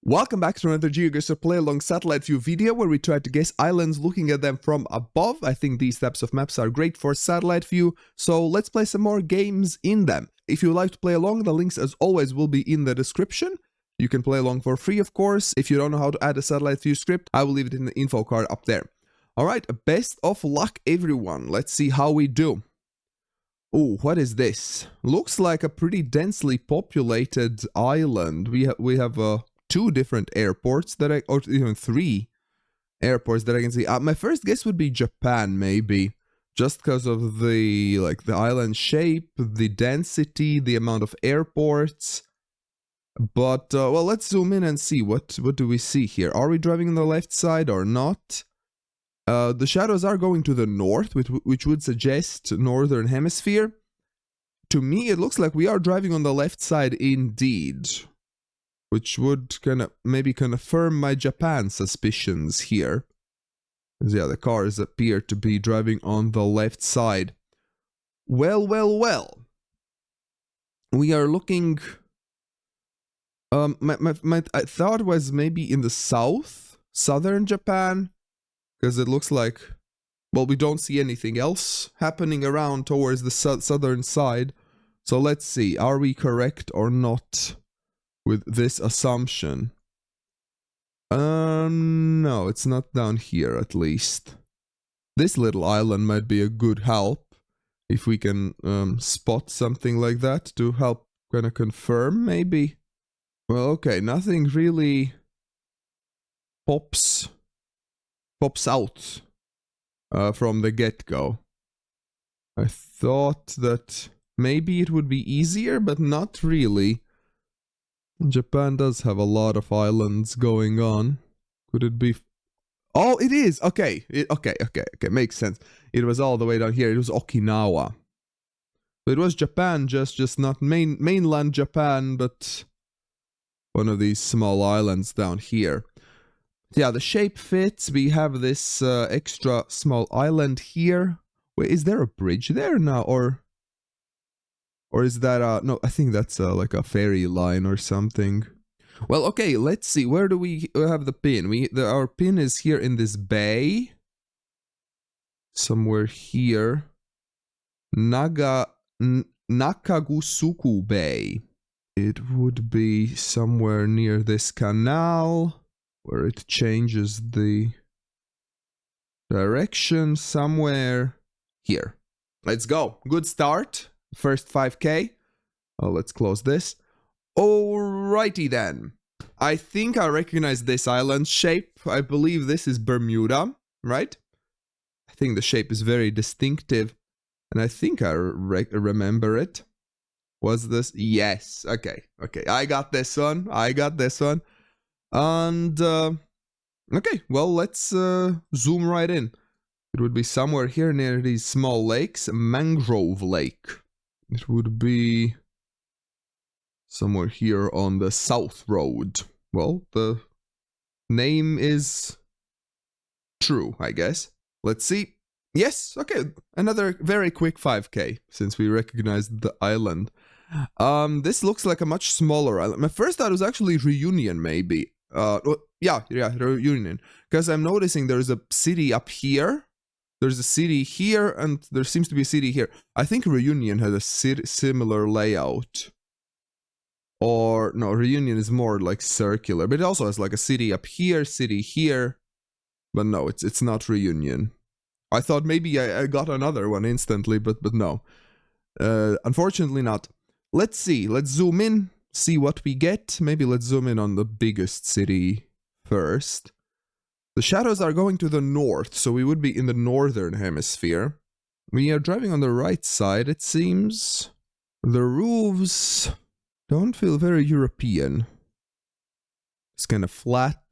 Welcome back to another GeoGuessr play-along satellite view video where we try to guess islands looking at them from above. I think these types of maps are great for satellite view, so let's play some more games in them. If you would like to play along, the links as always will be in the description. You can play along for free, of course. If you don't know how to add a satellite view script, I will leave it in the info card up there. Alright, best of luck everyone. Let's see how we do. Oh, what is this? Looks like a pretty densely populated island. We have two different airports that or even three airports that I can see. My first guess would be Japan, maybe, just because of the island shape, the density, the amount of airports. But well, let's zoom in and see what do we see here. Are we driving on the left side or not? The shadows are going to the north, which would suggest northern hemisphere. To me, it looks like we are driving on the left side indeed, which would maybe confirm my Japan suspicions here. Yeah, the cars appear to be driving on the left side. Well. We are looking... my thought was maybe in the southern Japan, because it looks like, well, we don't see anything else happening around towards the southern side. So let's see, are we correct or not with this assumption? No, it's not down here at least. This little island might be a good help if we can spot something like that to help kind of confirm, maybe. Well, okay, nothing really pops out from the get-go. I thought that maybe it would be easier, but not really. Japan does have a lot of islands going on. Could it be... Oh, it is! Okay, okay, makes sense. It was all the way down here. It was Okinawa. It was Japan, just not mainland Japan, but one of these small islands down here. Yeah, the shape fits. We have this extra small island here. Wait, is there a bridge there now, or is that no? I think that's like a ferry line or something. Well, okay, let's see. Where do we have the pin? Our pin is here in this bay, somewhere here. Nakagusuku Bay. It would be somewhere near this canal, where it changes the direction, somewhere here. Let's go. Good start. First 5K. Oh, let's close this. Alrighty then. I think I recognize this island shape. I believe this is Bermuda, right? I think the shape is very distinctive, and I think I remember it. Was this? Yes. Okay. I got this one. And okay, well, let's zoom right in. It would be somewhere here near these small lakes. Mangrove Lake. It would be somewhere here on the South Road. Well, the name is true, I guess. Let's see. Yes, okay, another very quick 5K, since we recognized the island. This looks like a much smaller island. My first thought was actually Reunion, maybe. Yeah, Reunion. Because I'm noticing there's a city up here. There's a city here, and there seems to be a city here. I think Reunion had a similar layout. Or, no, Reunion is more like circular. But it also has like a city up here, city here. But no, it's not Reunion. I thought maybe I got another one instantly, but no. Unfortunately not. Let's see. Let's zoom in, see what we get. Maybe let's zoom in on the biggest city first. The shadows are going to the north, so we would be in the northern hemisphere. We are driving on the right side, it seems. The roofs don't feel very European. It's kind of flat,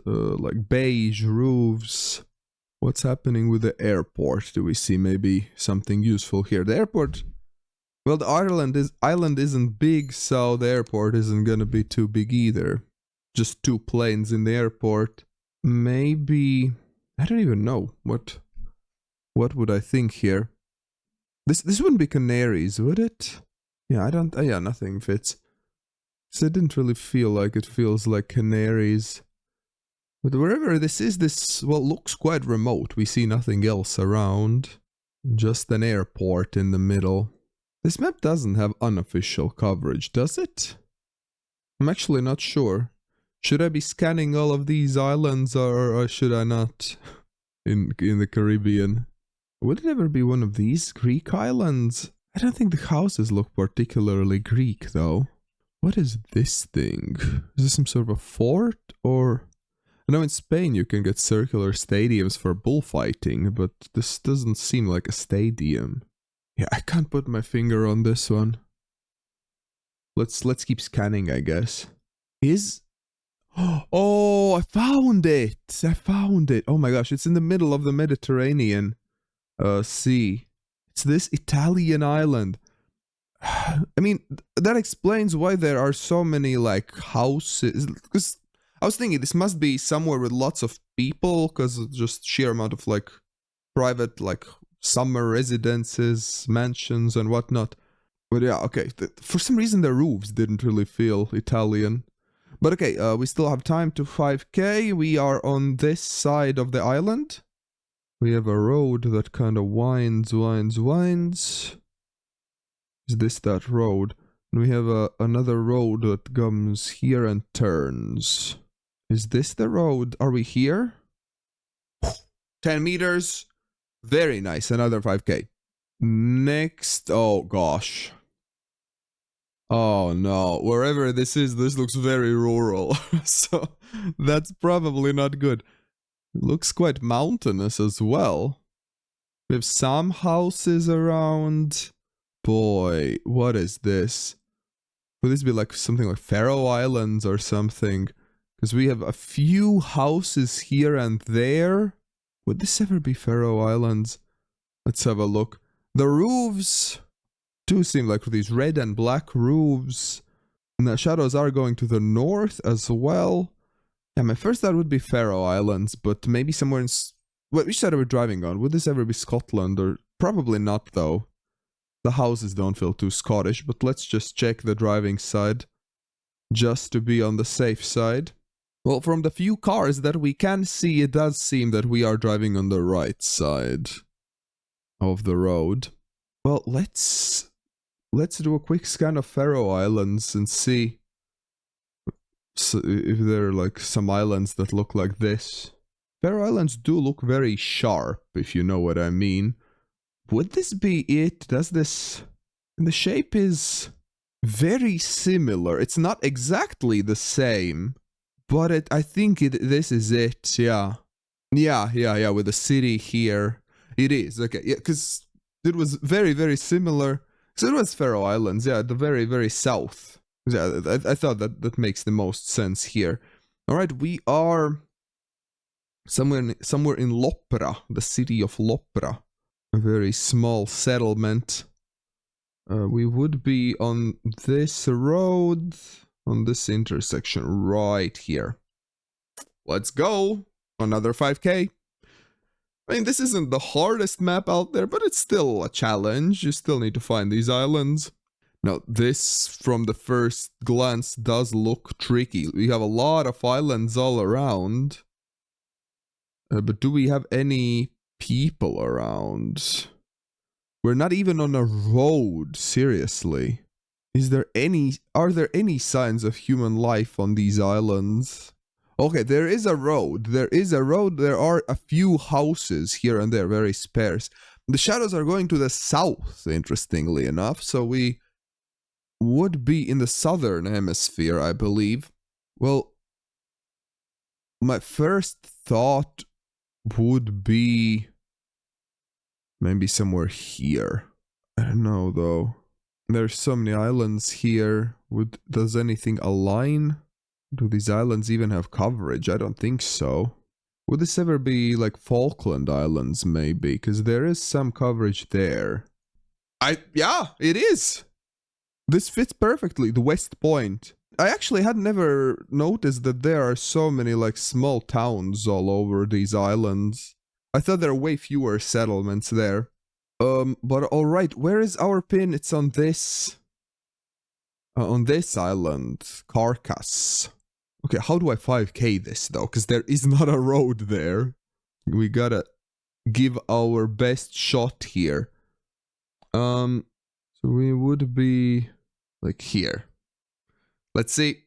like beige roofs. What's happening with the airport? Do we see maybe something useful here? The airport... Well, the island isn't big, so the airport isn't gonna be too big either. Just two planes in the airport. Maybe... I don't even know. What would I think here? This wouldn't be Canaries, would it? Yeah, I don't... yeah, nothing fits. So it didn't really feel like it feels like Canaries. But wherever this is, this, well, looks quite remote. We see nothing else around. Just an airport in the middle. This map doesn't have unofficial coverage, does it? I'm actually not sure. Should I be scanning all of these islands or should I not? In the Caribbean. Would it ever be one of these Greek islands? I don't think the houses look particularly Greek though. What is this thing? Is this some sort of a fort or... I know in Spain you can get circular stadiums for bullfighting, but this doesn't seem like a stadium. Yeah, I can't put my finger on this one. Let's keep scanning, I guess. Oh, I found it! I found it! Oh my gosh, it's in the middle of the Mediterranean Sea. It's this Italian island. I mean, that explains why there are so many, like, houses. Because I was thinking this must be somewhere with lots of people, because just sheer amount of, like, private, like, summer residences, mansions, and whatnot. But yeah, okay. For some reason, the roofs didn't really feel Italian. But okay, we still have time to 5k. We are on this side of the island. We have a road that kind of winds. Is this that road? And we have another road that comes here and turns. Is this the road? Are we here? 10 meters. Very nice. Another 5k. Next. Oh, gosh. Oh, no. Wherever this is, this looks very rural. So that's probably not good. It looks quite mountainous as well. We have some houses around. Boy, what is this? Would this be like something like Faroe Islands or something? Because we have a few houses here and there. Would this ever be Faroe Islands? Let's have a look. The roofs do seem like these red and black roofs. And the shadows are going to the north as well. Yeah, my first thought would be Faroe Islands, but maybe somewhere in... which side are we driving on? Would this ever be Scotland? Or probably not, though. The houses don't feel too Scottish, but let's just check the driving side. Just to be on the safe side. Well, from the few cars that we can see, it does seem that we are driving on the right side of the road. Well, let's do a quick scan of Faroe Islands and see if there are like some islands that look like this. Faroe Islands do look very sharp, if you know what I mean. Would this be it? Does this... And the shape is very similar. It's not exactly the same, but I think this is it, yeah. Yeah, with the city here. It is, okay, yeah, because it was very, very similar. So it was Faroe Islands, yeah, the very, very south. Yeah, I thought that makes the most sense here. Alright, we are somewhere in Lopra, the city of Lopra. A very small settlement. We would be on this road, on this intersection right here. Let's go! Another 5k. I mean, this isn't the hardest map out there, but it's still a challenge. You still need to find these islands. Now, this, from the first glance, does look tricky. We have a lot of islands all around. But do we have any people around? We're not even on a road, seriously. Are there any signs of human life on these islands? Okay, there is a road. There are a few houses here and there, very sparse. The shadows are going to the south, interestingly enough, so we would be in the southern hemisphere, I believe. Well, my first thought would be maybe somewhere here. I don't know, though. There's so many islands here. Does anything align? Do these islands even have coverage? I don't think so. Would this ever be like Falkland Islands, maybe? Because there is some coverage there. Yeah, it is! This fits perfectly, the West Point. I actually had never noticed that there are so many like small towns all over these islands. I thought there are way fewer settlements there. But alright, where is our pin? It's on this. On this island, Carcass. Okay, how do I 5k this though? Because there is not a road there. We gotta give our best shot here. So we would be like here. Let's see.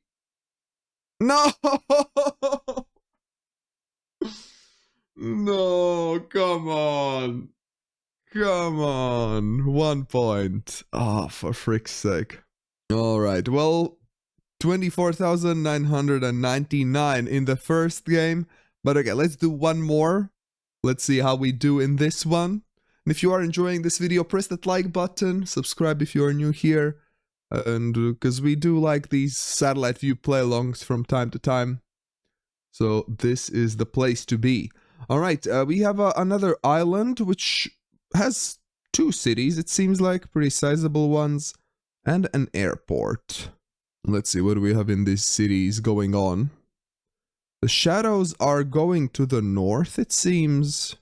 No! No, come on. Come on. 1 point. Ah, oh, for frick's sake. Alright, well, 24,999 in the first game. But okay, let's do one more. Let's see how we do in this one. And if you are enjoying this video, press that like button, subscribe if you are new here. And because we do like these satellite view play-alongs from time to time. So this is the place to be. Alright, we have another island which has 2 cities, it seems like, pretty sizable ones, and an airport. Let's see, what do we have in these cities going on? The shadows are going to the north, it seems.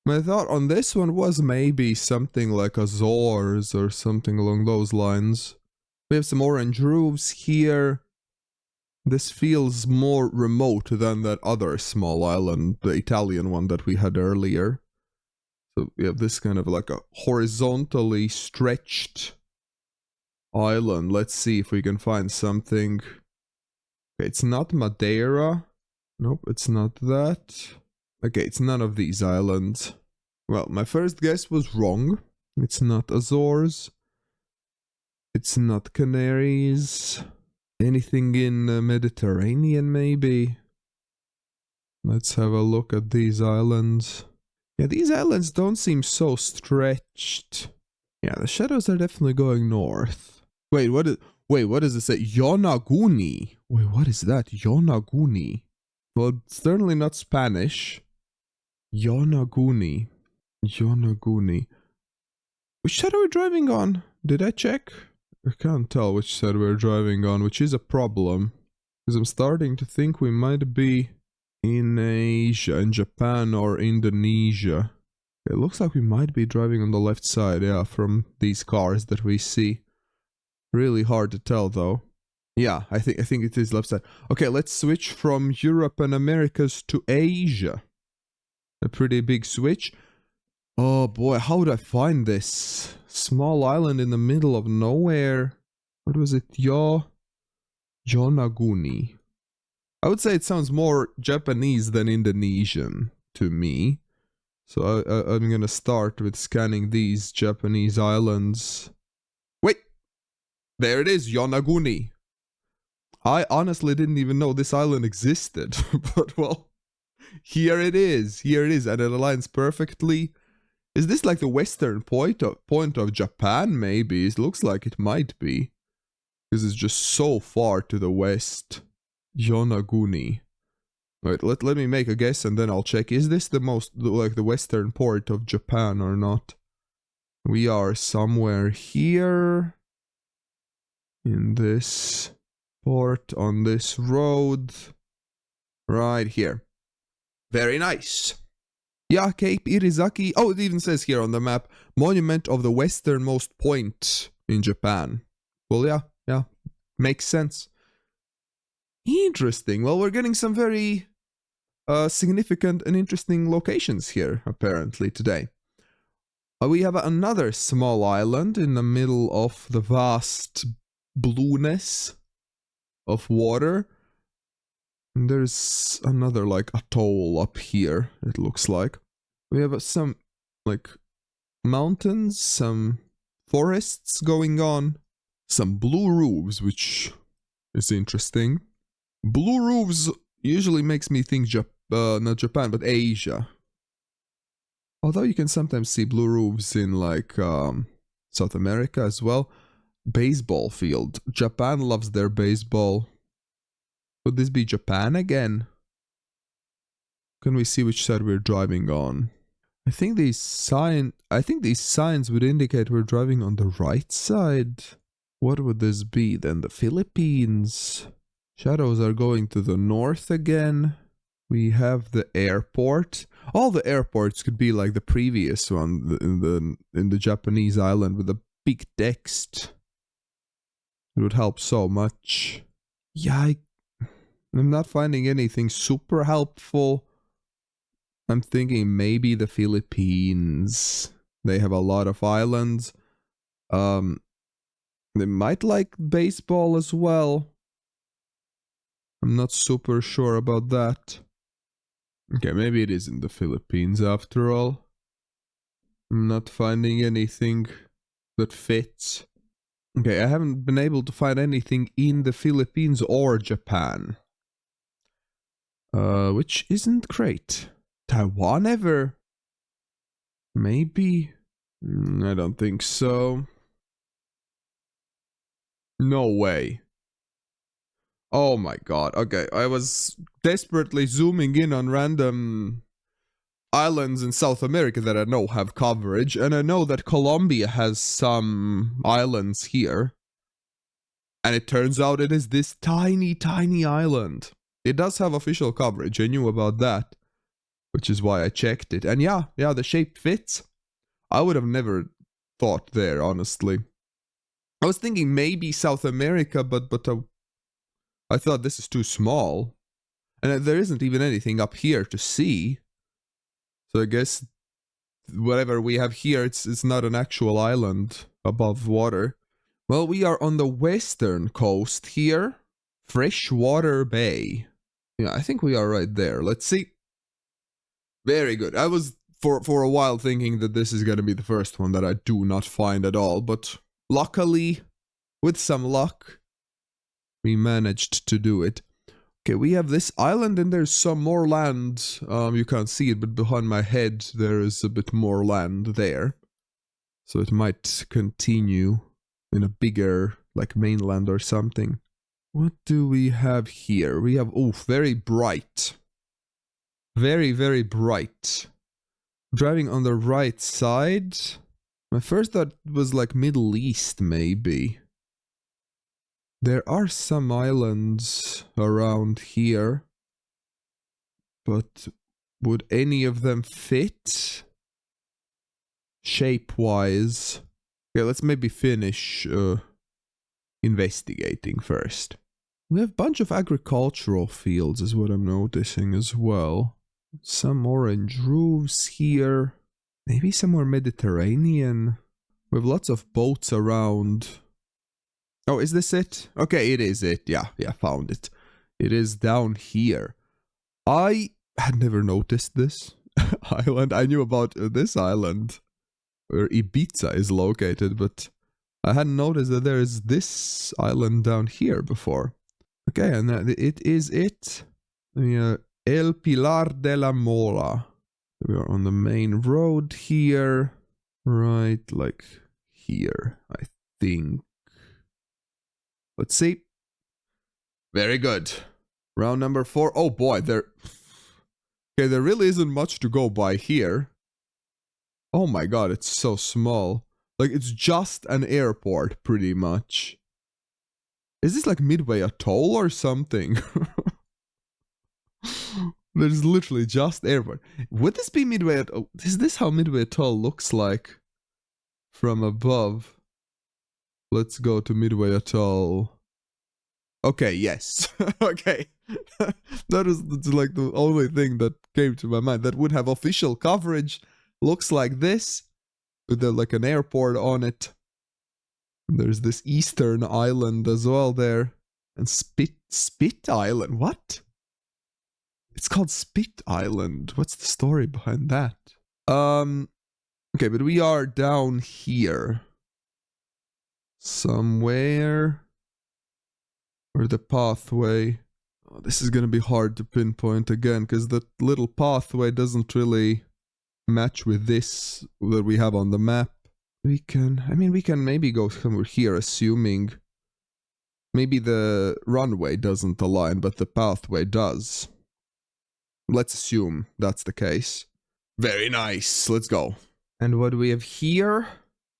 My thought on this one was maybe something like Azores or something along those lines. We have some orange roofs here. This feels more remote than that other small island, the Italian one that we had earlier. So we have this kind of like a horizontally stretched island. Let's see if we can find something. Okay, it's not Madeira. Nope, it's not that. Okay, it's none of these islands. Well, my first guess was wrong. It's not Azores. It's not Canaries. Anything in the Mediterranean, maybe? Let's have a look at these islands. Yeah, these islands don't seem so stretched. Yeah, the shadows are definitely going north. Wait, what does it say? Yonaguni. Wait, what is that? Yonaguni. Well, certainly not Spanish. Yonaguni. Yonaguni. Which side are we driving on? Did I check? I can't tell which side we're driving on, which is a problem. Because I'm starting to think we might be in Asia, in Japan or Indonesia. It looks like we might be driving on the left side, yeah, from these cars that we see. Really hard to tell though. Yeah, I think it is left side. Okay, let's switch from Europe and Americas to Asia. A pretty big switch. Oh boy, how would I find this? Small island in the middle of nowhere. What was it? Yonaguni. I would say it sounds more Japanese than Indonesian to me. So I'm gonna start with scanning these Japanese islands. Wait! There it is, Yonaguni. I honestly didn't even know this island existed. But well, here it is. Here it is, and it aligns perfectly. Is this like the western point of Japan, maybe? It looks like it might be. Because it's just so far to the west. Yonaguni. Wait, let me make a guess and then I'll check. Is this the most, like the western port of Japan or not? We are somewhere here. In this port, on this road. Right here. Very nice. Yeah, Cape Irizaki. Oh, it even says here on the map, monument of the westernmost point in Japan. Well, yeah, makes sense. Interesting. Well, we're getting some very significant and interesting locations here, apparently, today. We have another small island in the middle of the vast blueness of water. And there's another, like, atoll up here, it looks like. We have some, like, mountains, some forests going on. Some blue roofs, which is interesting. Blue roofs usually makes me think not Japan, but Asia. Although you can sometimes see blue roofs in, like, South America as well. Baseball field. Japan loves their baseball. Would this be Japan again? Can we see which side we're driving on? I think these signs would indicate we're driving on the right side. What would this be then? The Philippines. Shadows are going to the north again. We have the airport. All the airports could be like the previous one in the Japanese island with the big text. It would help so much. Yeah, I'm not finding anything super helpful. I'm thinking maybe the Philippines. They have a lot of islands. They might like baseball as well. I'm not super sure about that. Okay, maybe it is in the Philippines after all. I'm not finding anything that fits. Okay, I haven't been able to find anything in the Philippines or Japan. Which isn't great. Taiwan ever? Maybe? I don't think so. No way. Oh my god. Okay, I was desperately zooming in on random islands in South America that I know have coverage, and I know that Colombia has some islands here. And it turns out it is this tiny, tiny island. It does have official coverage, I knew about that, which is why I checked it. And yeah, the shape fits. I would have never thought there, honestly. I was thinking maybe South America, but I thought this is too small. And there isn't even anything up here to see. So I guess whatever we have here, it's not an actual island above water. Well, we are on the western coast here. Freshwater Bay. Yeah, I think we are right there. Let's see. Very good. I was for a while thinking that this is going to be the first one that I do not find at all, but luckily, with some luck, we managed to do it. Okay, we have this island and there's some more land. You can't see it, but behind my head there is a bit more land there. So it might continue in a bigger, like, mainland or something. What do we have here? We have, oh, very bright. Very, very bright. Driving on the right side. My first thought was like Middle East, maybe. There are some islands around here. But would any of them fit? Shape-wise. Okay, let's maybe finish investigating first. We have a bunch of agricultural fields is what I'm noticing as well. Some orange roofs here. Maybe somewhere Mediterranean. We have lots of boats around. Oh, is this it? Okay, it is it. Yeah, found it. It is down here. I had never noticed this island. I knew about this island where Ibiza is located, but I hadn't noticed that there is this island down here before. Okay, and it is it. El Pilar de la Mola. We are on the main road here. Right, like here, I think. Let's see. Very good. Round number 4. Oh boy, there really isn't much to go by here. Oh my god, it's so small. Like, it's just an airport, pretty much. Is this like Midway Atoll or something? There's literally just airport. Would this be Midway Atoll? Is this how Midway Atoll looks like from above? Let's go to Midway Atoll. Okay, yes. Okay. That is like the only thing that came to my mind. That would have official coverage. Looks like this. With like an airport on it. There's this eastern island as well there. And Spit Island. What? It's called Spit Island. What's the story behind that? Okay, but we are down here. Somewhere. Or the pathway. Oh, this is gonna be hard to pinpoint again, because the little pathway doesn't really match with this that we have on the map. We can maybe go somewhere here, assuming maybe the runway doesn't align, but the pathway does. Let's assume that's the case. Very nice. Let's go. And what do we have here?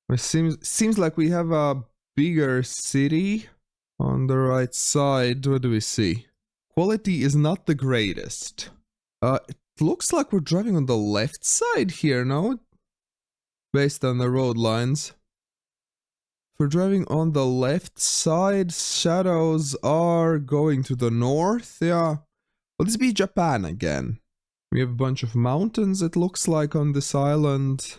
It seems like we have a bigger city on the right side. What do we see? Quality is not the greatest. It looks like we're driving on the left side here, no? Based on the road lines. For driving on the left side, shadows are going to the north, yeah. Will this be Japan again? We have a bunch of mountains, it looks like, on this island.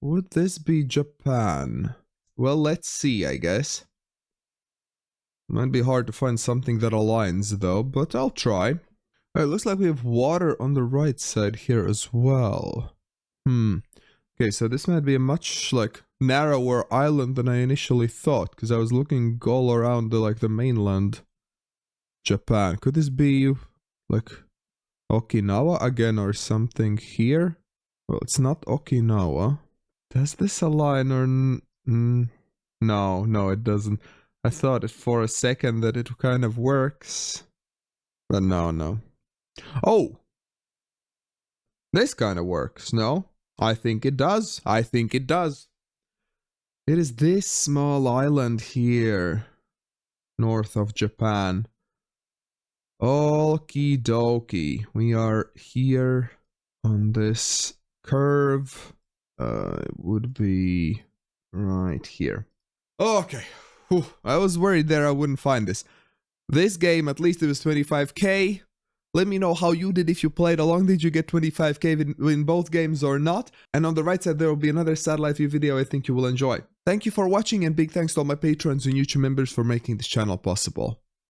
Would this be Japan? Well, let's see, I guess. Might be hard to find something that aligns, though, but I'll try. It looks like we have water on the right side here as well. Okay, so this might be a much, like, narrower island than I initially thought, because I was looking all around the mainland Japan. Could this be, like, Okinawa again or something here? Well, it's not Okinawa. Does this align or... No, it doesn't. I thought it for a second that it kind of works. But no. Oh! This kind of works, no? I think it does. It is this small island here, north of Japan. Okie dokie. We are here on this curve. It would be right here. Okay. Whew. I was worried there I wouldn't find this. This game, at least it was 25k. Let me know how you did if you played along. Did you get 25k in both games or not? And on the right side there will be another satellite view video I think you will enjoy. Thank you for watching and big thanks to all my patrons and YouTube members for making this channel possible.